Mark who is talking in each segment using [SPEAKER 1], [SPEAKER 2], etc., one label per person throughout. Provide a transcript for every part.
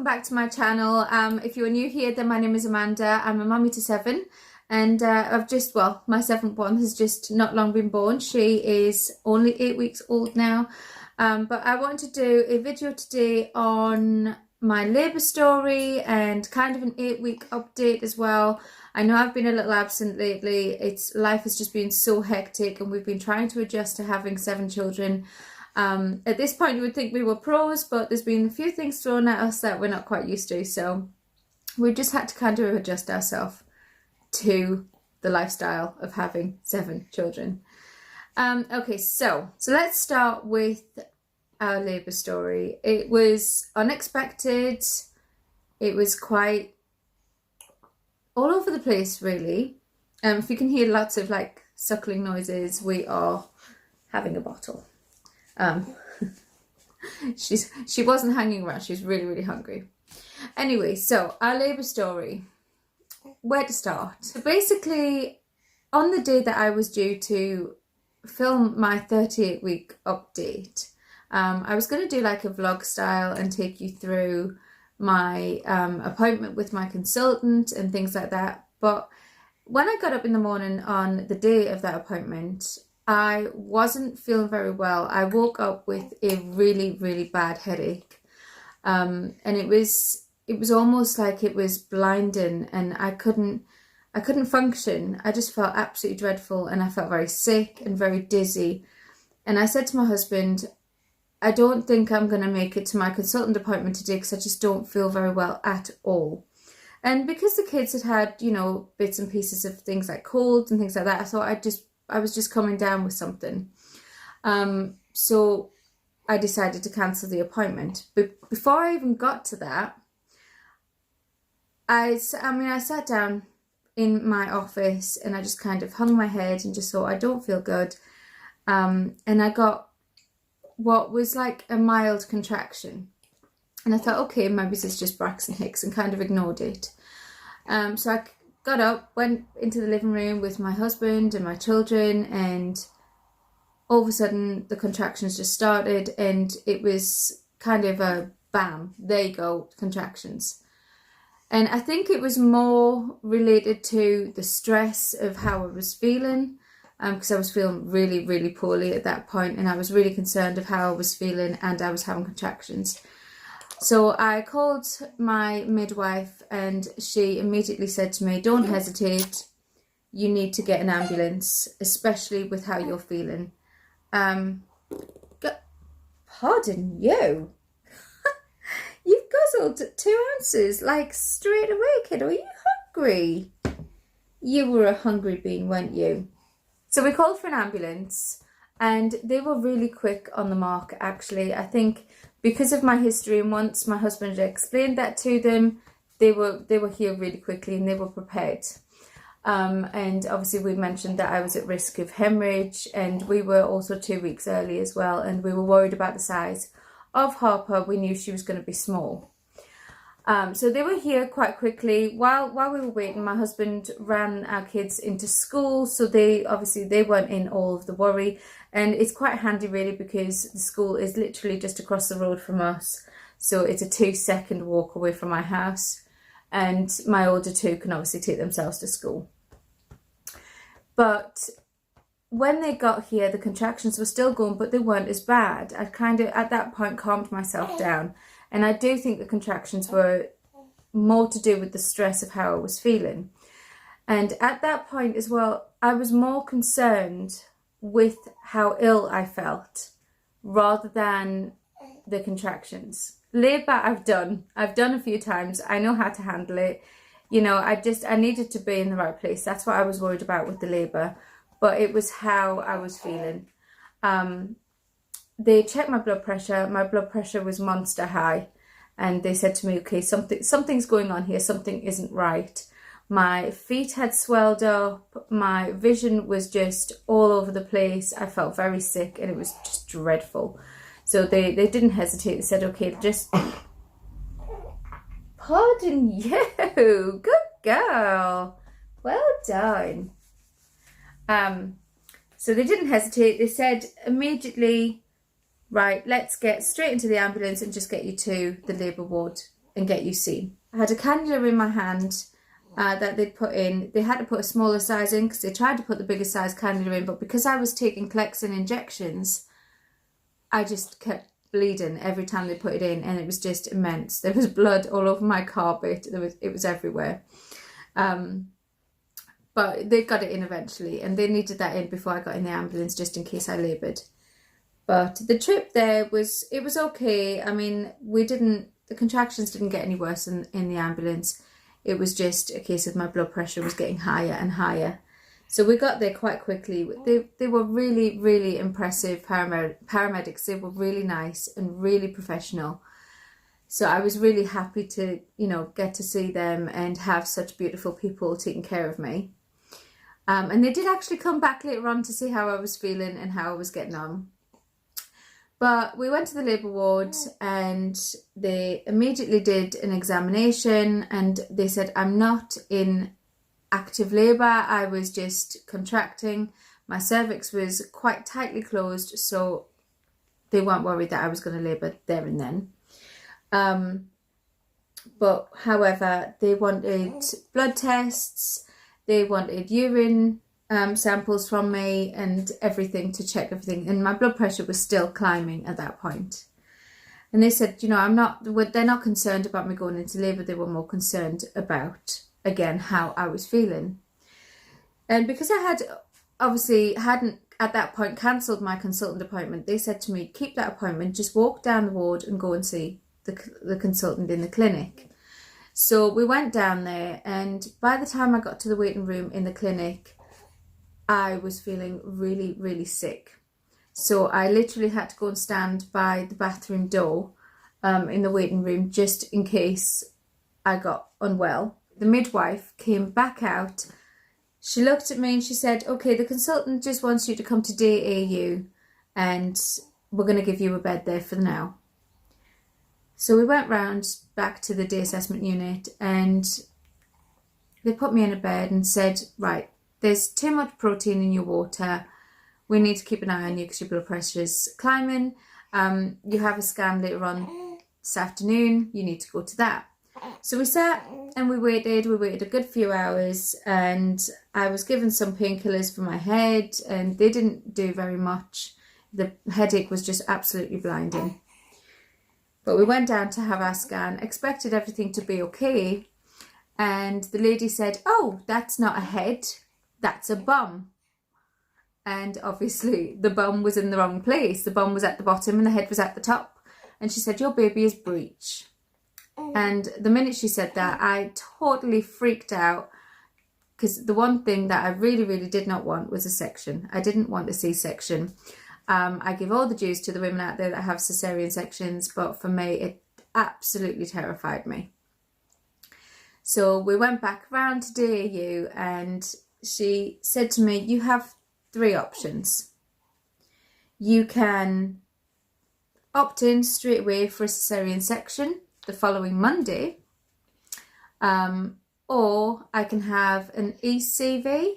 [SPEAKER 1] back to my channel. If you're new here, then my name is Amanda. I'm a mummy to 7, and my 7th one has just not long been born. She is only 8 weeks old now. But I want to do a video today on my labour story and kind of an 8-week update as well. I know I've been a little absent lately. Life has just been so hectic, and we've been trying to adjust to having 7 children. At this point you would think we were pros, but there's been a few things thrown at us that we're not quite used to, so we've just had to kind of adjust ourselves to the lifestyle of having 7 children. Okay, so let's start with our labour story. It was unexpected. It was quite all over the place, really. If you can hear lots of like suckling noises, we are having a bottle. She wasn't hanging around. She was really hungry. Anyway, so our labour story. Where to start? So basically, on the day that I was due to film my 38-week update, I was going to do like a vlog style and take you through my appointment with my consultant and things like that. But when I got up in the morning on the day of that appointment, I wasn't feeling very well. I woke up with a really bad headache, and it was almost like it was blinding, and I couldn't function. I just felt absolutely dreadful, and I felt very sick and very dizzy. And I said to my husband, I don't think I'm going to make it to my consultant appointment today because I just don't feel very well at all. And because the kids had, you know, bits and pieces of things like colds and things like that, I thought I was just coming down with something. So I decided to cancel the appointment. But before I even got to that, I sat down in my office and I just kind of hung my head and just thought, I don't feel good. And I got what was like a mild contraction. And I thought, okay, maybe this is just Braxton Hicks, and kind of ignored it. So I got up, went into the living room with my husband and my children, and all of a sudden the contractions just started, and it was kind of a bam, there you go, contractions. And I think it was more related to the stress of how I was feeling, because I was feeling really poorly at that point, and I was really concerned of how I was feeling, and I was having contractions. So I called my midwife, and she immediately said to me, don't hesitate, you need to get an ambulance, especially with how you're feeling. Pardon you? You've guzzled 2 ounces like straight away, kid. Are you hungry? You were a hungry bean, weren't you? So we called for an ambulance, and they were really quick on the mark, actually. I think because of my history, and once my husband had explained that to them, they were here really quickly, and they were prepared. And obviously we mentioned that I was at risk of hemorrhage, and we were also 2 weeks early as well, and we were worried about the size of Harper. We knew she was going to be small. So they were here quite quickly. While we were waiting, my husband ran our kids into school, so they weren't in all of the worry. And it's quite handy really, because the school is literally just across the road from us, so it's a 2-second walk away from my house, and my older 2 can obviously take themselves to school. But when they got here, the contractions were still going, but they weren't as bad. I kind of at that point calmed myself down. And I do think the contractions were more to do with the stress of how I was feeling. And at that point as well, I was more concerned with how ill I felt rather than the contractions. Labour I've done a few times. I know how to handle it. You know, I needed to be in the right place. That's what I was worried about with the labour. But it was how I was feeling. They checked my blood pressure. My blood pressure was monster high, and they said to me, okay, something's going on here, something isn't right. My feet had swelled up, my vision was just all over the place. I felt very sick, and it was just dreadful. So they didn't hesitate. They said, okay, just pardon you, good girl, well done. So they didn't hesitate. They said immediately, right, let's get straight into the ambulance and just get you to the labour ward. and get you seen. I had a cannula in my hand that they'd put in. They had to put a smaller size in because they tried to put the bigger size cannula in, but because I was taking Clexin injections, I just kept bleeding every time they put it in, and it was just immense. There was blood all over my carpet. It was everywhere. But they got it in eventually, and they needed that in before I got in the ambulance just in case I laboured. But the trip there was okay. I mean, the contractions didn't get any worse in the ambulance. It was just a case of my blood pressure was getting higher and higher. So we got there quite quickly. They were really, really impressive paramedics. They were really nice and really professional. So I was really happy to, get to see them and have such beautiful people taking care of me. And they did actually come back later on to see how I was feeling and how I was getting on. But we went to the labour ward and they immediately did an examination, and they said I'm not in active labour, I was just contracting. My cervix was quite tightly closed, so they weren't worried that I was going to labour there and then. But however, they wanted blood tests, they wanted urine samples from me and everything to check everything, and my blood pressure was still climbing at that point. And they said, they're not concerned about me going into labour, they were more concerned about, again, how I was feeling. And because I hadn't at that point cancelled my consultant appointment, they said to me, keep that appointment, just walk down the ward and go and see the consultant in the clinic. So we went down there, and by the time I got to the waiting room in the clinic, I was feeling really, really sick. So I literally had to go and stand by the bathroom door in the waiting room just in case I got unwell. The midwife came back out. She looked at me and she said, okay, the consultant just wants you to come to day AU and we're going to give you a bed there for now. So we went round back to the day assessment unit and they put me in a bed and said, right, there's too much protein in your water. We need to keep an eye on you because your blood pressure is climbing. You have a scan later on this afternoon. You need to go to that. So we sat and we waited a good few hours, and I was given some painkillers for my head and they didn't do very much. The headache was just absolutely blinding. But we went down to have our scan, expected everything to be okay, and the lady said, oh, that's not a head, that's a bum. And obviously the bum was in the wrong place. The bum was at the bottom and the head was at the top. And she said, your baby is breech. And the minute she said that, I totally freaked out, because the one thing that I really, really did not want was a section. I didn't want a C-section. I give all the dues to the women out there that have cesarean sections, but for me, it absolutely terrified me. So we went back around to DAU and she said to me, you have 3 options. You can opt in straight away for a cesarean section the following Monday, or I can have an ECV.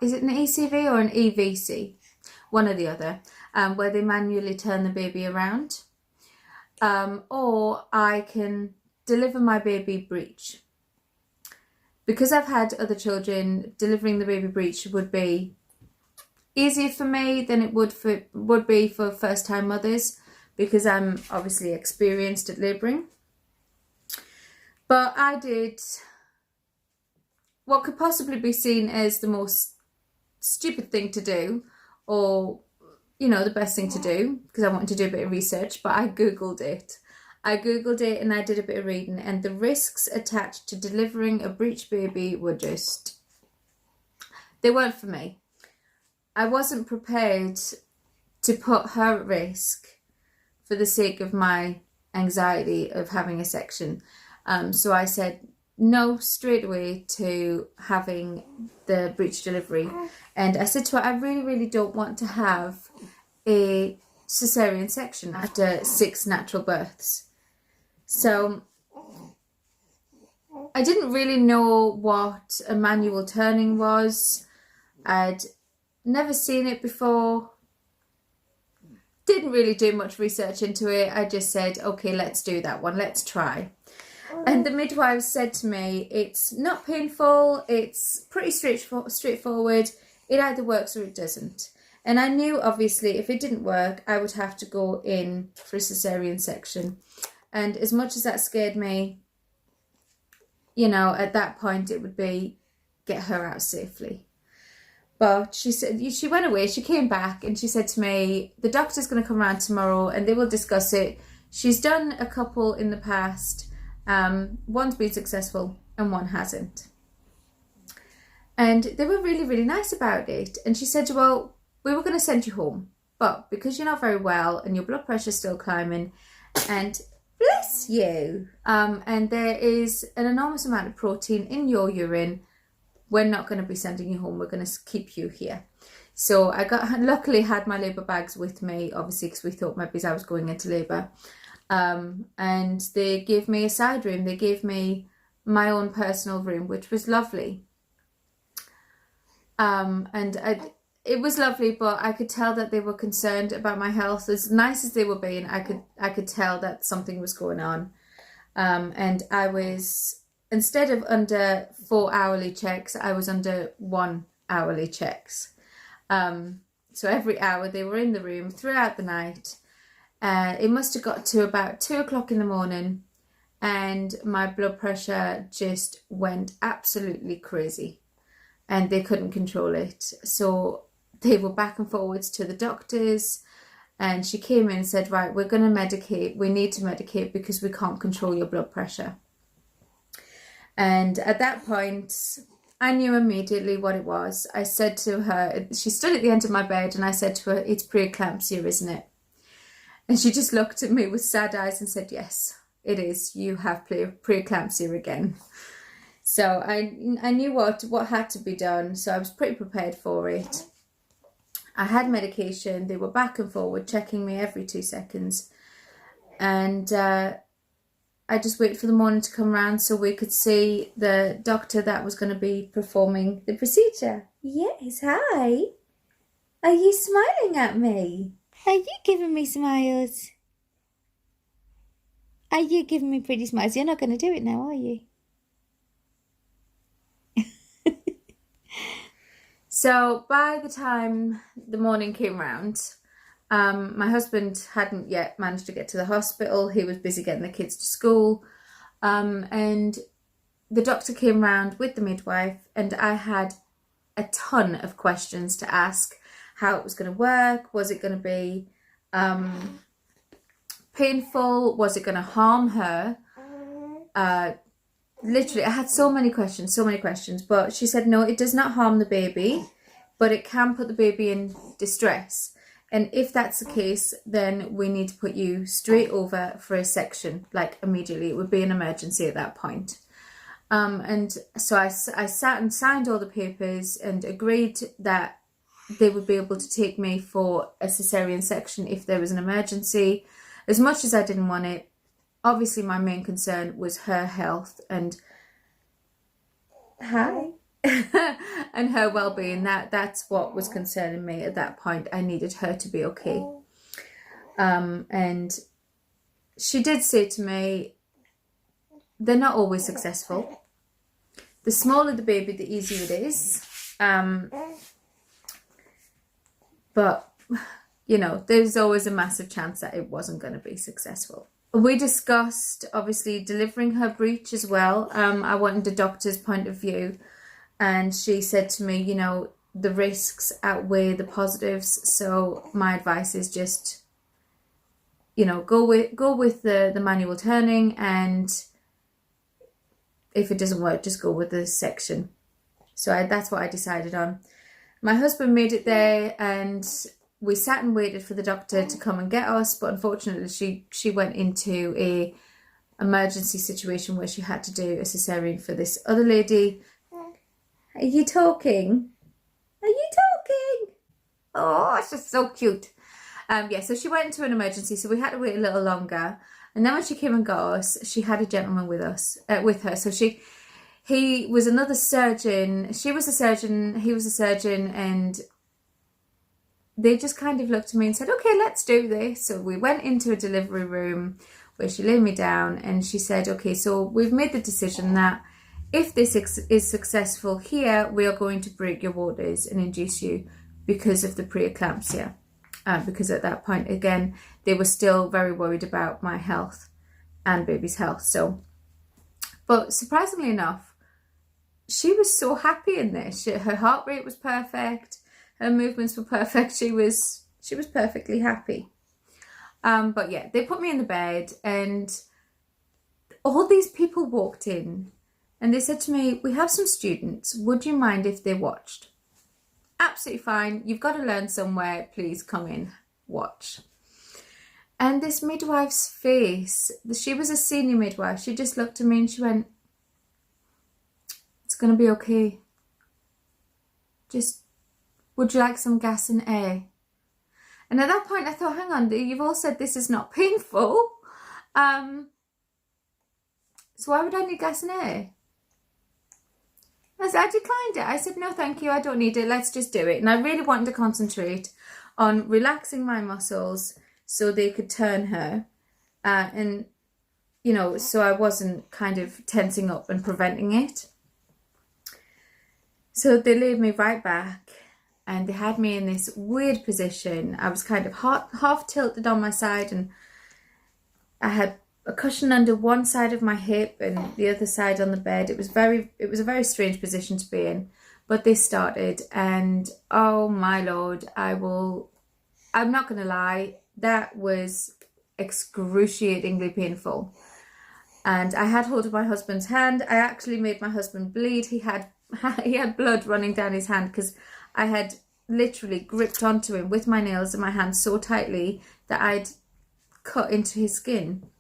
[SPEAKER 1] Is it an ECV or an EVC? One or the other, where they manually turn the baby around. Or I can deliver my baby breech. Because I've had other children, delivering the baby breech would be easier for me than it would be for first-time mothers, because I'm obviously experienced at labouring. But I did what could possibly be seen as the most stupid thing to do, or the best thing to do, because I wanted to do a bit of research, but I googled it and I did a bit of reading, and the risks attached to delivering a breech baby were they weren't for me. I wasn't prepared to put her at risk for the sake of my anxiety of having a section, so I said no straight away to having the breech delivery. And I said to her, I really, really don't want to have a cesarean section after 6 natural births. So I didn't really know what a manual turning was. I'd never seen it before. didn't really do much research into it. I just said, okay, let's do that one. Let's try. And the midwife said to me, it's not painful. It's pretty straightforward. It either works or it doesn't. And I knew, obviously, if it didn't work, I would have to go in for a cesarean section. And as much as that scared me, you know, at that point, it would be get her out safely. But she said, she went away, she came back and she said to me, the doctor's going to come around tomorrow and they will discuss it. She's done a couple in the past. One's been successful and one hasn't. And they were really, really nice about it. And she said, well, we were going to send you home, but because you're not very well and your blood pressure's still climbing, and bless you, and there is an enormous amount of protein in your urine, we're not going to be sending you home. We're going to keep you here. So I luckily had my labour bags with me, obviously, because we thought maybe I was going into labour. And they gave me a side room. They gave me my own personal room, which was lovely. It was lovely, but I could tell that they were concerned about my health. As nice as they were being, I could tell that something was going on. And I was, instead of under 4 hourly checks, I was under 1 hourly checks. So every hour they were in the room throughout the night. It must have got to about 2 o'clock in the morning and my blood pressure just went absolutely crazy and they couldn't control it. So they were back and forwards to the doctors and she came in and said, right, we're going to medicate. We need to medicate because we can't control your blood pressure. And at that point, I knew immediately what it was. I said to her, she stood at the end of my bed and I said to her, it's pre-eclampsia, isn't it? And she just looked at me with sad eyes and said, yes, it is. You have pre-eclampsia again. So I knew what had to be done. So I was pretty prepared for it. I had medication. They were back and forward, checking me every 2 seconds. And I just waited for the morning to come around so we could see the doctor that was going to be performing the procedure. Yes, hi. Are you smiling at me? Are you giving me smiles? Are you giving me pretty smiles? You're not going to do it now, are you? So by the time the morning came round, my husband hadn't yet managed to get to the hospital. He was busy getting the kids to school. And the doctor came round with the midwife and I had a ton of questions to ask. How it was going to work, was it going to be painful, was it going to harm her? Literally, I had so many questions, but she said, no, it does not harm the baby, but it can put the baby in distress. And if that's the case, then we need to put you straight over for a section, like immediately. It would be an emergency at that point. And so I sat and signed all the papers and agreed that they would be able to take me for a cesarean section if there was an emergency. As much as I didn't want it, obviously my main concern was her health and and her well-being. That's what was concerning me at that point. I needed her to be okay. And she did say to me, they're not always successful. The smaller the baby, the easier it is. But, you know, there's always a massive chance that it wasn't going to be successful. We discussed, obviously, delivering her breech as well. I wanted the doctor's point of view. And she said to me, you know, the risks outweigh the positives. So my advice is just, you know, go with the manual turning. And if it doesn't work, just go with the section. So that's what I decided on. My husband made it there and we sat and waited for the doctor to come and get us. But unfortunately, she went into a emergency situation where she had to do a cesarean for this other lady. Are you talking? Are you talking? Oh, it's just so cute. Yeah, so she went into an emergency, so we had to wait a little longer. And then when she came and got us, she had a gentleman with her. So he was another surgeon. She was a surgeon. He was a surgeon, and they just kind of looked at me and said, okay, let's do this. So we went into a delivery room where she laid me down and she said, okay, so we've made the decision that if this is successful here, we are going to break your waters and induce you because of the pre-eclampsia. Because at that point, again, they were still very worried about my health and baby's health. So, but surprisingly enough, she was so happy in this. Her heart rate was perfect. Her movements were perfect. She was perfectly happy. But yeah, they put me in the bed and all these people walked in and they said to me, we have some students. Would you mind if they watched? Absolutely fine. You've got to learn somewhere. Please come in, watch. And this midwife's face, she was a senior midwife. She just looked at me and she went, it's going to be okay. Just, would you like some gas and air? And at that point I thought, hang on, you've all said this is not painful. So why would I need gas and air? I declined it. I said, no, thank you. I don't need it. Let's just do it. And I really wanted to concentrate on relaxing my muscles so they could turn her. And, you know, so I wasn't kind of tensing up and preventing it. So they laid me right back and they had me in this weird position. I was kind of half tilted on my side and I had a cushion under one side of my hip and the other side on the bed. It was a very strange position to be in. But they started and oh my Lord, I'm not going to lie, that was excruciatingly painful. And I had hold of my husband's hand. I actually made my husband bleed. He had blood running down his hand because I had literally gripped onto him with my nails in my hand so tightly that I'd cut into his skin.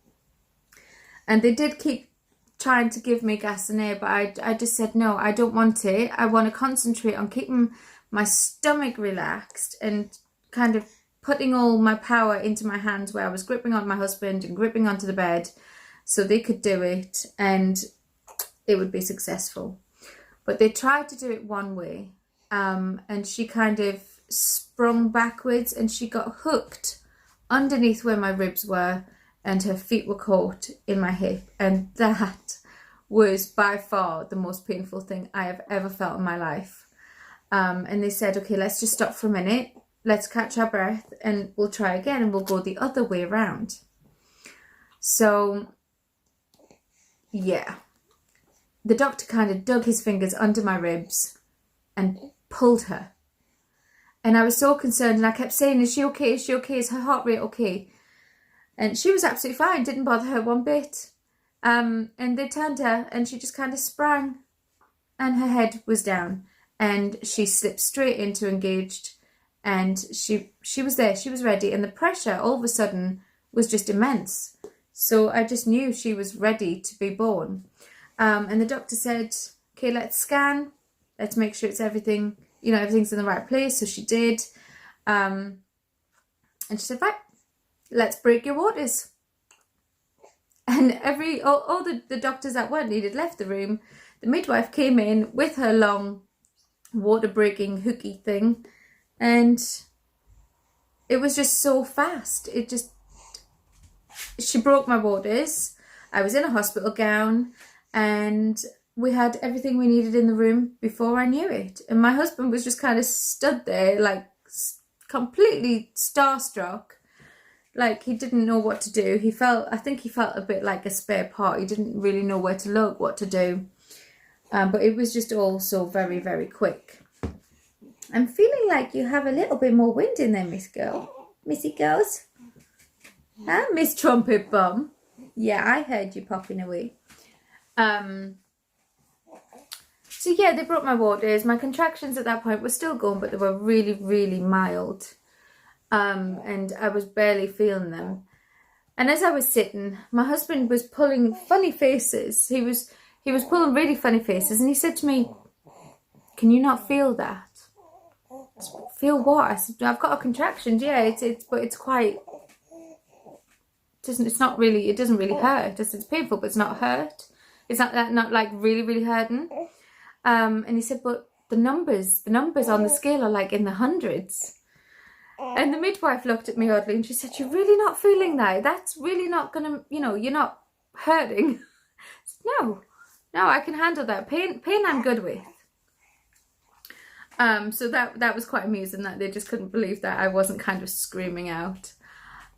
[SPEAKER 1] And they did keep trying to give me gas and air, but I just said, no, I don't want it. I want to concentrate on keeping my stomach relaxed and kind of putting all my power into my hands where I was gripping on my husband and gripping onto the bed so they could do it and it would be successful. But they tried to do it one way and she kind of sprung backwards and she got hooked underneath where my ribs were and her feet were caught in my hip, and that was by far the most painful thing I have ever felt in my life. And they said, okay, let's just stop for a minute, let's catch our breath and we'll try again and we'll go the other way around. So yeah, the doctor kind of dug his fingers under my ribs and pulled her. And I was so concerned and I kept saying, is she okay? Is she okay? Is her heart rate okay? And she was absolutely fine, didn't bother her one bit. And they turned her and she just kind of sprang and her head was down and she slipped straight into engaged and she was there, she was ready, and the pressure all of a sudden was just immense. So I just knew she was ready to be born. And the doctor said, okay, let's scan, let's make sure it's everything, you know, everything's in the right place. So she did. And she said, right, let's break your waters. And all the doctors that weren't needed left the room. The midwife came in with her long water breaking hooky thing and it was just so fast. She broke my waters. I was in a hospital gown and we had everything we needed in the room before I knew it. And my husband was just kind of stood there like completely starstruck. Like he didn't know what to do. I think he felt a bit like a spare part. He didn't really know where to look, what to do. But it was just all so very, very quick. I'm feeling like you have a little bit more wind in there, Missy Girls. Huh, Miss Trumpet Bum? Yeah, I heard you popping away. So yeah, they broke my waters. My contractions at that point were still going, but they were really, really mild. And I was barely feeling them. And as I was sitting, my husband was pulling funny faces. He was pulling really funny faces, and he said to me, "Can you not feel that?" Feel what? I said, "I've got a contraction. Yeah, but it's quite. It doesn't really hurt. It's painful, but it's not hurt. It's not like really, really hurting." And he said, "But the numbers on the scale are like in the hundreds." And the midwife looked at me oddly and she said, "You're really not feeling that? That's really not gonna, you know, you're not hurting." I said, no, I can handle that. Pain I'm good with. So that was quite amusing that they just couldn't believe that I wasn't kind of screaming out.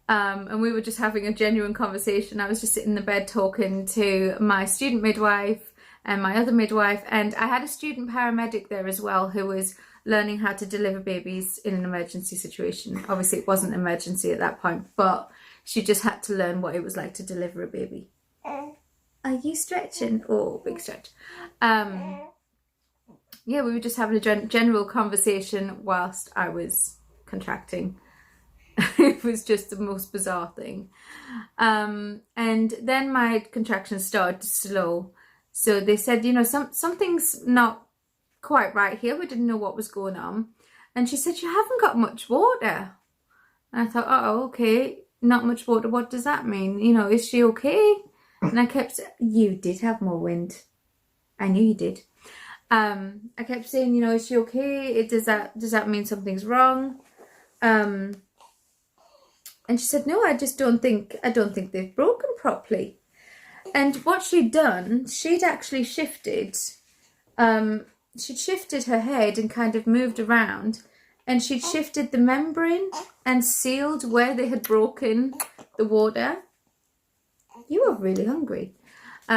[SPEAKER 1] And we were just having a genuine conversation. I was just sitting in the bed talking to my student midwife and my other midwife, and I had a student paramedic there as well who was learning how to deliver babies in an emergency situation. Obviously it wasn't an emergency at that point, but she just had to learn what it was like to deliver a baby. Are you stretching? Oh, big stretch. Yeah, we were just having a general conversation whilst I was contracting. It was just the most bizarre thing. And then my contractions started to slow. So they said, you know, something's not quite right here. We didn't know what was going on. And she said, "You haven't got much water." And I thought, oh, okay, not much water. What does that mean? You know, is she okay? And I kept saying, "You did have more wind." I knew you did. I kept saying, you know, "Is she okay? Does that mean something's wrong?" And she said, "No, I don't think they've broken properly." And what she'd done, she'd actually shifted. She'd shifted her head and kind of moved around, and she'd shifted the membrane and sealed where they had broken the water. You are really hungry.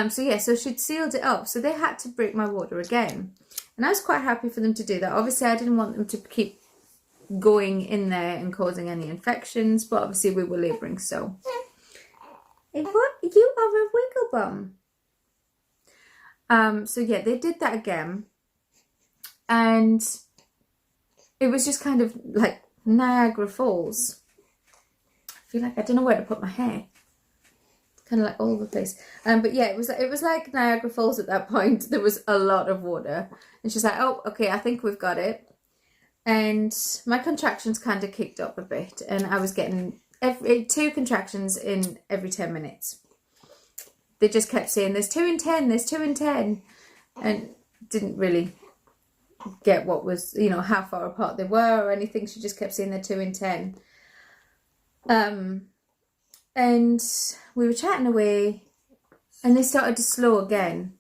[SPEAKER 1] So she'd sealed it up. So they had to break my water again. And I was quite happy for them to do that. Obviously, I didn't want them to keep going in there and causing any infections, but obviously we were labouring, so. What? You are a wiggle bum. So yeah, they did that again. And it was just kind of like Niagara Falls. I feel like I don't know where to put my hair. Kind of like all over the place. But yeah, it was like Niagara Falls at that point. There was a lot of water. And she's like, "Oh, okay, I think we've got it." And my contractions kind of kicked up a bit, and I was getting 2 contractions in every 10 minutes. They just kept saying, "There's 2 in 10, there's 2 in 10. And didn't really get what was, you know, how far apart they were or anything. She just kept saying they're 2 in 10. And we were chatting away, and they started to slow again.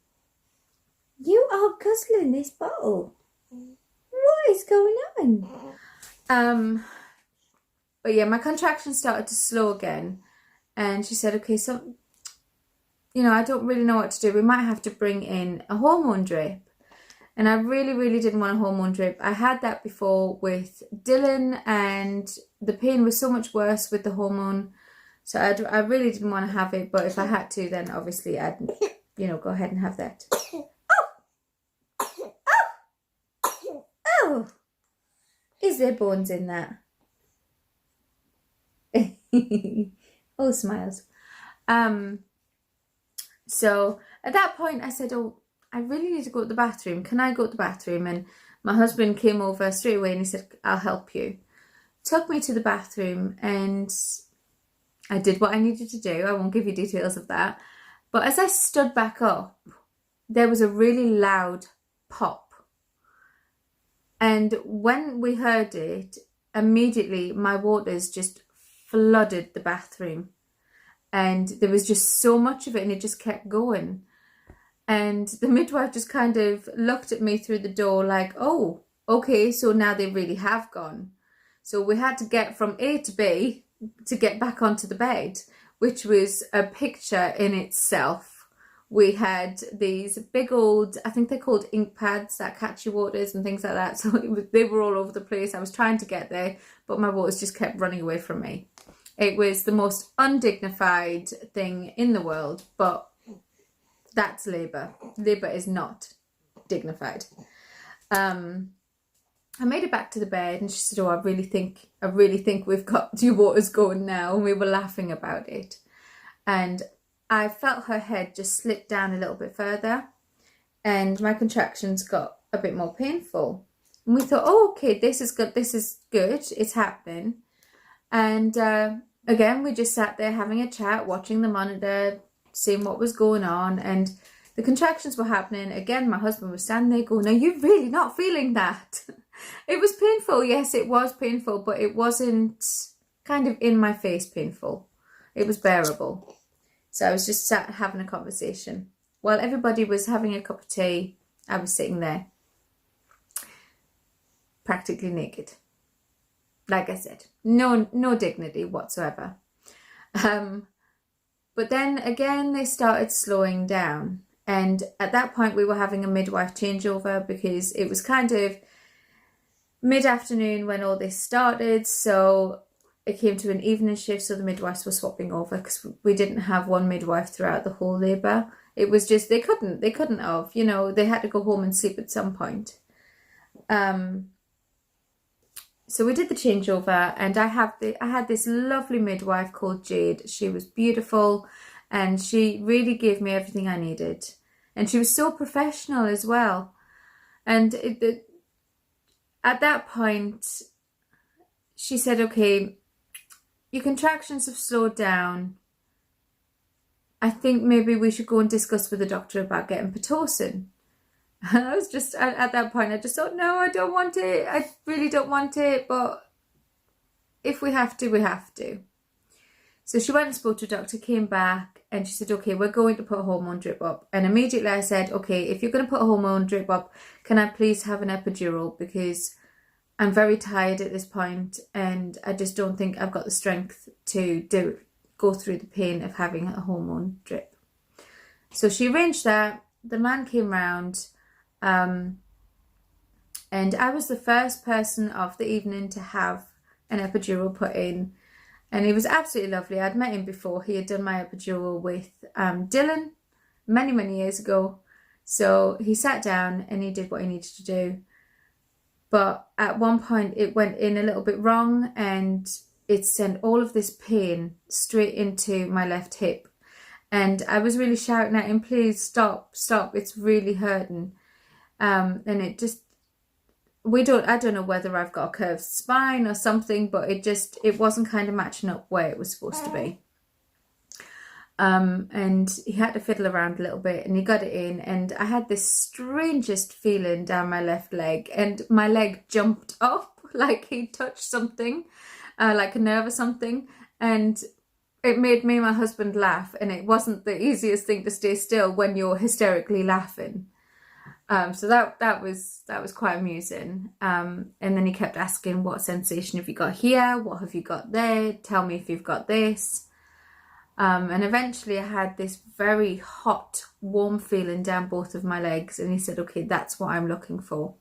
[SPEAKER 1] "You are guzzling this bottle. What is going on?" But yeah, my contractions started to slow again, and she said, "Okay, so, you know, I don't really know what to do. We might have to bring in a hormone drip." And I really, really didn't want a hormone drip. I had that before with Dylan, and the pain was so much worse with the hormone. So I really didn't want to have it, but if I had to, then obviously I'd, you know, go ahead and have that. Oh! Is there bones in that? Oh, smiles. So at that point I said, "Oh, I really need to go to the bathroom. Can I go to the bathroom?" And my husband came over straight away and he said, "I'll help you." Took me to the bathroom, and I did what I needed to do. I won't give you details of that. But as I stood back up, there was a really loud pop. And when we heard it, immediately my waters just flooded the bathroom. And there was just so much of it, and it just kept going. And the midwife just kind of looked at me through the door like, "Oh, okay, so now they really have gone." So we had to get from A to B to get back onto the bed, which was a picture in itself. We had these big old, I think they're called ink pads that catch your waters and things like that. So they were all over the place. I was trying to get there, but my waters just kept running away from me. It was the most undignified thing in the world, but that's labour. Labour is not dignified. I made it back to the bed, and she said, "Oh, I really think we've got your waters going now." And we were laughing about it. And I felt her head just slip down a little bit further, and my contractions got a bit more painful. And we thought, "Oh, okay, this is good. It's happening." And again, we just sat there having a chat, watching the monitor, seeing what was going on. And the contractions were happening. Again, my husband was standing there going, "Are you really not feeling that?" It was painful, yes, it was painful, but it wasn't kind of in my face painful. It was bearable. So I was just sat having a conversation. While everybody was having a cup of tea, I was sitting there, practically naked. Like I said, no dignity whatsoever. But then again, they started slowing down. And at that point, we were having a midwife changeover because it was kind of mid-afternoon when all this started. So it came to an evening shift. So the midwives were swapping over because we didn't have one midwife throughout the whole labour. It was just, they couldn't have, you know, they had to go home and sleep at some point. So we did the changeover, and I had this lovely midwife called Jade. She was beautiful, and she really gave me everything I needed. And she was so professional as well. And at that point, she said, okay, your contractions have slowed down. I think maybe we should go and discuss with the doctor about getting Pitocin. I was just, at that point, I just thought, no, I don't want it. I really don't want it. But if we have to, we have to. So she went and spoke to a doctor, came back, and she said, okay, we're going to put a hormone drip up. And immediately I said, okay, if you're going to put a hormone drip up, can I please have an epidural? Because I'm very tired at this point, and I just don't think I've got the strength to go through the pain of having a hormone drip. So she arranged that. The man came round. And I was the first person of the evening to have an epidural put in, and he was absolutely lovely. I'd met him before. He had done my epidural with Dylan many years ago. So he sat down and he did what he needed to do. But at one point it went in a little bit wrong, and it sent all of this pain straight into my left hip. And I was really shouting at him, please stop, it's really hurting. And it just, I don't know whether I've got a curved spine or something, but it wasn't kind of matching up where it was supposed to be. And he had to fiddle around a little bit, and he got it in, and I had this strangest feeling down my left leg, and my leg jumped up like he touched something, like a nerve or something, and it made me and my husband laugh, and it wasn't the easiest thing to stay still when you're hysterically laughing. So that was quite amusing. And then he kept asking, what sensation have you got here? What have you got there? Tell me if you've got this. And eventually I had this very hot, warm feeling down both of my legs. And he said, okay, that's what I'm looking for.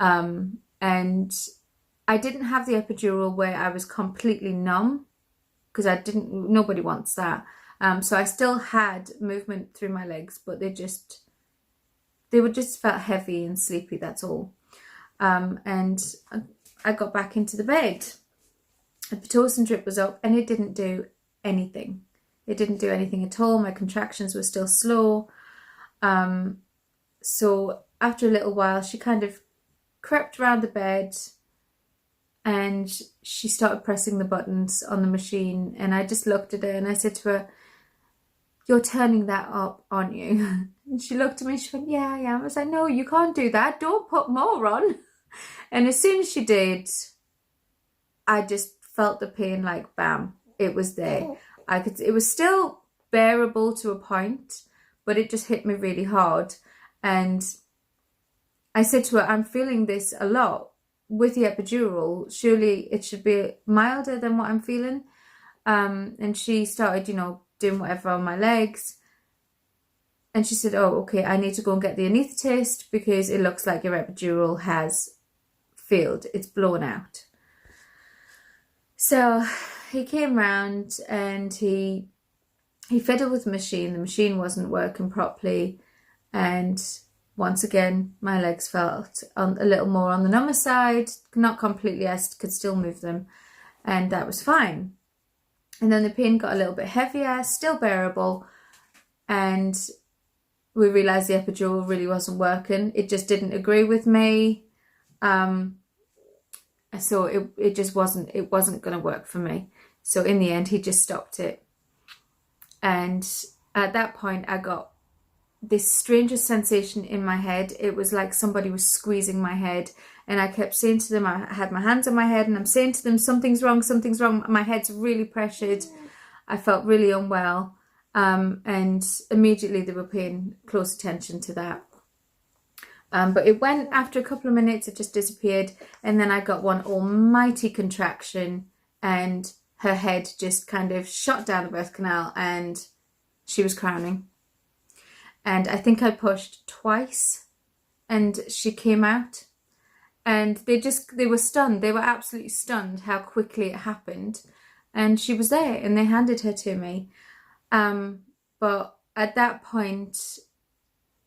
[SPEAKER 1] And I didn't have the epidural where I was completely numb, because nobody wants that. So I still had movement through my legs, but they would just felt heavy and sleepy, that's all. And I got back into the bed. The Pitocin drip was up, and it didn't do anything. It didn't do anything at all. My contractions were still slow. So after a little while, she kind of crept around the bed, and she started pressing the buttons on the machine. And I just looked at her and I said to her, you're turning that up, aren't you? And she looked at me, she went, yeah, I am. I was like, no, you can't do that. Don't put more on. And as soon as she did, I just felt the pain like bam, it was there. It was still bearable to a point, but it just hit me really hard. And I said to her, I'm feeling this a lot with the epidural. Surely it should be milder than what I'm feeling. And she started, doing whatever on my legs. And she said, oh, okay, I need to go and get the anaesthetist because it looks like your epidural has failed. It's blown out. So he came round and he fiddled with the machine. The machine wasn't working properly. And once again, my legs felt a little more on the number side. Not completely, I could still move them. And that was fine. And then the pain got a little bit heavier, still bearable. And we realised the epidural really wasn't working. It just didn't agree with me. So it just wasn't going to work for me. So in the end, he just stopped it. And at that point, I got this strangest sensation in my head. It was like somebody was squeezing my head, and I kept saying to them, I had my hands on my head and I'm saying to them, something's wrong, something's wrong. My head's really pressured. I felt really unwell, and immediately they were paying close attention to that. But it went, after a couple of minutes, it just disappeared, and then I got one almighty contraction, and her head just kind of shot down the birth canal, and she was crowning. And I think I pushed twice, and she came out, and they were stunned. They were absolutely stunned how quickly it happened, and she was there, and they handed her to me. But at that point,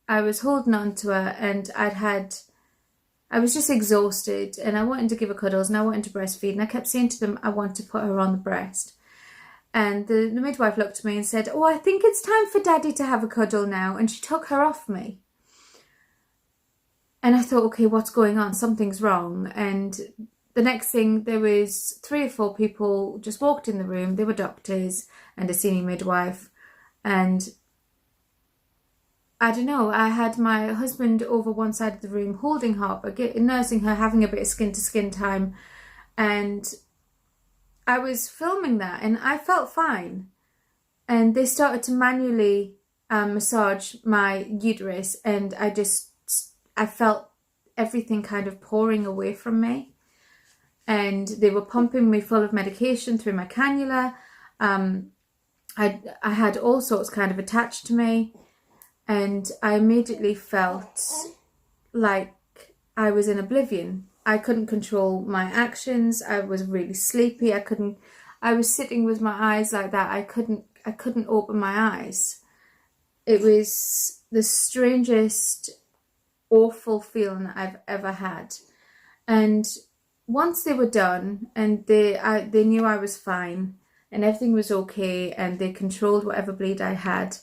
[SPEAKER 1] I was holding on to her, and I was just exhausted, and I wanted to give her cuddles, and I wanted to breastfeed, and I kept saying to them, I want to put her on the breast. And the midwife looked at me and said, oh, I think it's time for Daddy to have a cuddle now. And she took her off me. And I thought, okay, what's going on? Something's wrong. And the next thing, there was 3 or 4 people just walked in the room. They were doctors and a senior midwife. And I don't know, I had my husband over one side of the room holding Harper, nursing her, having a bit of skin-to-skin time. And I was filming that, and I felt fine. And they started to manually massage my uterus, and I felt everything kind of pouring away from me. And they were pumping me full of medication through my cannula. I had all sorts kind of attached to me. And I immediately felt like I was in oblivion. I couldn't control my actions. I was really sleepy. I was sitting with my eyes like that. I couldn't open my eyes. It was the strangest, awful feeling I've ever had. And once they were done, and they knew I was fine and everything was okay, and they controlled whatever bleed I had,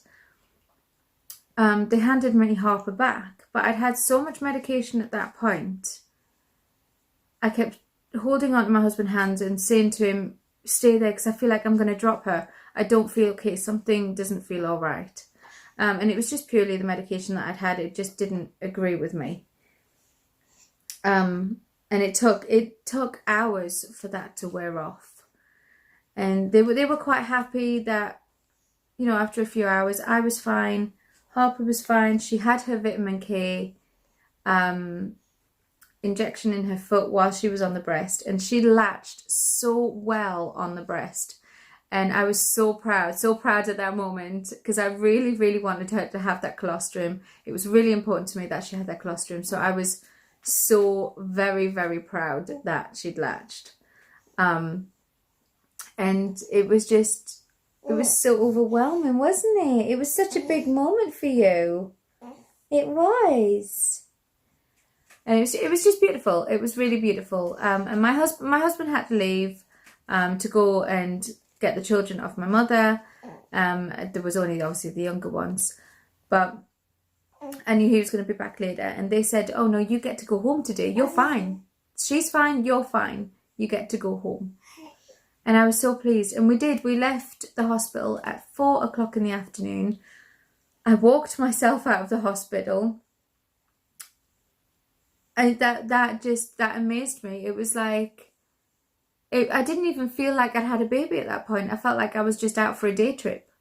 [SPEAKER 1] they handed me Harper back. But I'd had so much medication at that point. I kept holding on to my husband's hands and saying to him, stay there, because I feel like I'm going to drop her. I don't feel okay. Something doesn't feel all right. And it was just purely the medication that I'd had. It just didn't agree with me. And it took hours for that to wear off. And they were quite happy that, you know, after a few hours, I was fine. Harper was fine. She had her vitamin K injection in her foot while she was on the breast, and she latched so well on the breast. And I was so proud at that moment, because I really, really wanted her to have that colostrum. It was really important to me that she had that colostrum. So I was so very, very proud that she'd latched. And it was so overwhelming, wasn't it? It was such a big moment for you. It was. And it was just beautiful. It was really beautiful. And my husband had to leave to go and get the children off my mother. There was only obviously the younger ones, but I knew he was going to be back later. And they said, "Oh no, you get to go home today. You're fine. She's fine. You're fine. You get to go home." And I was so pleased. And we did. We left the hospital at 4 o'clock in the afternoon. I walked myself out of the hospital. And that amazed me. It was like, I didn't even feel like I'd had a baby at that point. I felt like I was just out for a day trip.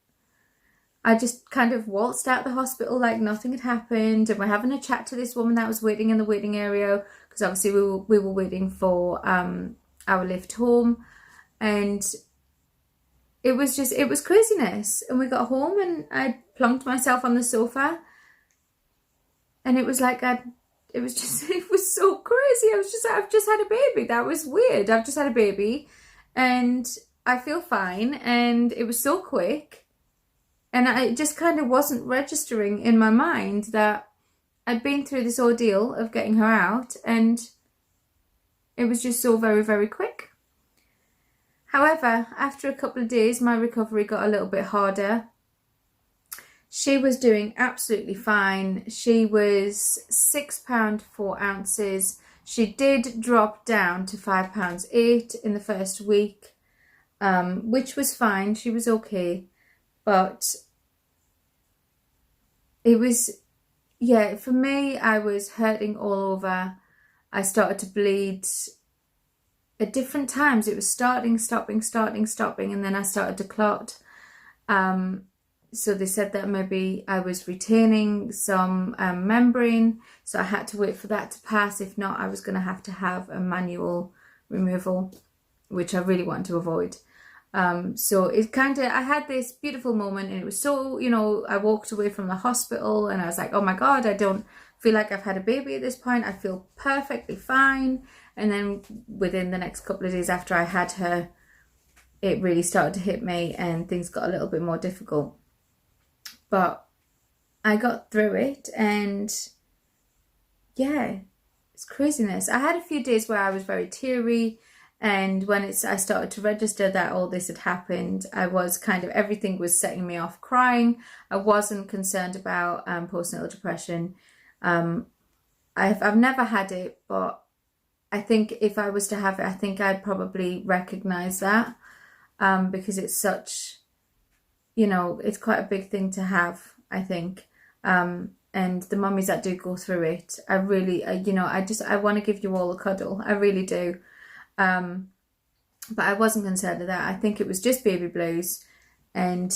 [SPEAKER 1] I just kind of waltzed out the hospital like nothing had happened, and we're having a chat to this woman that was waiting in the waiting area, because obviously we were waiting for our lift home, and it was craziness. And we got home, and I plunked myself on the sofa, and it was like it was so crazy. I've just had a baby. That was weird. I've just had a baby and I feel fine. And it was so quick. And I just kind of wasn't registering in my mind that I'd been through this ordeal of getting her out. And it was just so very, very quick. However, after a couple of days, my recovery got a little bit harder. She was doing absolutely fine. She was £6 4 ounces. She did drop down to £5 8 in the first week, which was fine. She was okay, but it was, yeah, for me, I was hurting all over. I started to bleed at different times. It was starting, stopping, and then I started to clot. So they said that maybe I was retaining some membrane, so I had to wait for that to pass. If not, I was going to have a manual removal, which I really want to avoid. So it kind of, I had this beautiful moment, and it was so, you know, I walked away from the hospital and I was like, oh my God, I don't feel like I've had a baby at this point. I feel perfectly fine. And then within the next couple of days after I had her, it really started to hit me and things got a little bit more difficult. But I got through it, and yeah, it's craziness. I had a few days where I was very teary, and when I started to register that all this had happened, I was kind of, everything was setting me off crying. I wasn't concerned about postnatal depression. I've never had it, but I think if I was to have it, I think I'd probably recognize that, because it's such, you know, it's quite a big thing to have, I think. And the mummies that do go through it, I really, you know, I want to give you all a cuddle. I really do. But I wasn't concerned with that. I think it was just baby blues, and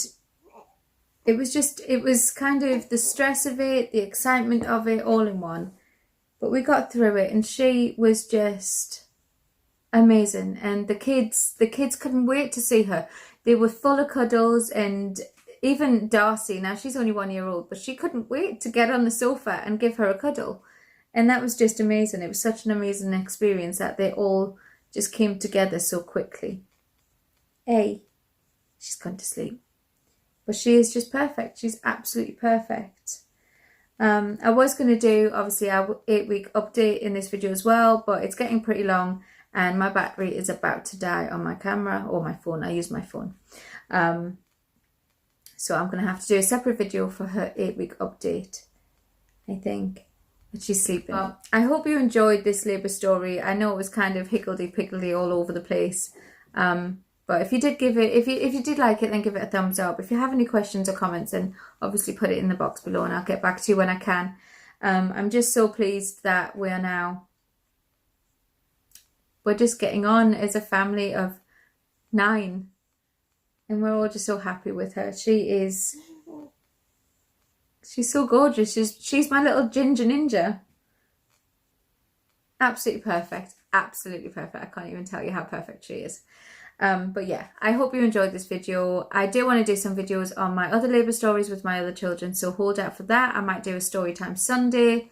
[SPEAKER 1] it was kind of the stress of it, the excitement of it, all in one. But we got through it, and she was just amazing. And the kids couldn't wait to see her. They were full of cuddles, and even Darcy, now she's only 1 year old, but she couldn't wait to get on the sofa and give her a cuddle. And that was just amazing. It was such an amazing experience that they all just came together so quickly. Hey, she's gone to sleep. But she is just perfect. She's absolutely perfect. I was going to do, obviously, our 8-week update in this video as well, but it's getting pretty long, and my battery is about to die on my camera or my phone. I use my phone. So I'm going to have to do a separate video for her 8-week update, I think. But she's sleeping. Well, I hope you enjoyed this labour story. I know it was kind of higgledy-piggledy all over the place. But if you did give it, if you did like it, then give it a thumbs up. If you have any questions or comments, then obviously put it in the box below, and I'll get back to you when I can. I'm just so pleased that we're just getting on as a family of 9, and we're all just so happy with her. She's so gorgeous. She's my little ginger ninja. Absolutely perfect. Absolutely perfect. I can't even tell you how perfect she is. But yeah, I hope you enjoyed this video. I do want to do some videos on my other labour stories with my other children, so hold out for that. I might do a story time Sunday,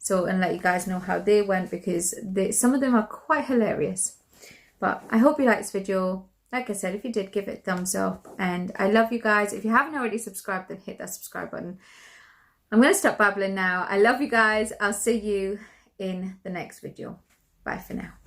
[SPEAKER 1] and let you guys know how they went, because some of them are quite hilarious. But I hope you liked this video. Like I said, if you did, give it a thumbs up, and I love you guys. If you haven't already subscribed, then hit that subscribe button. I'm going to stop babbling now. I love you guys. I'll see you in the next video. Bye for now.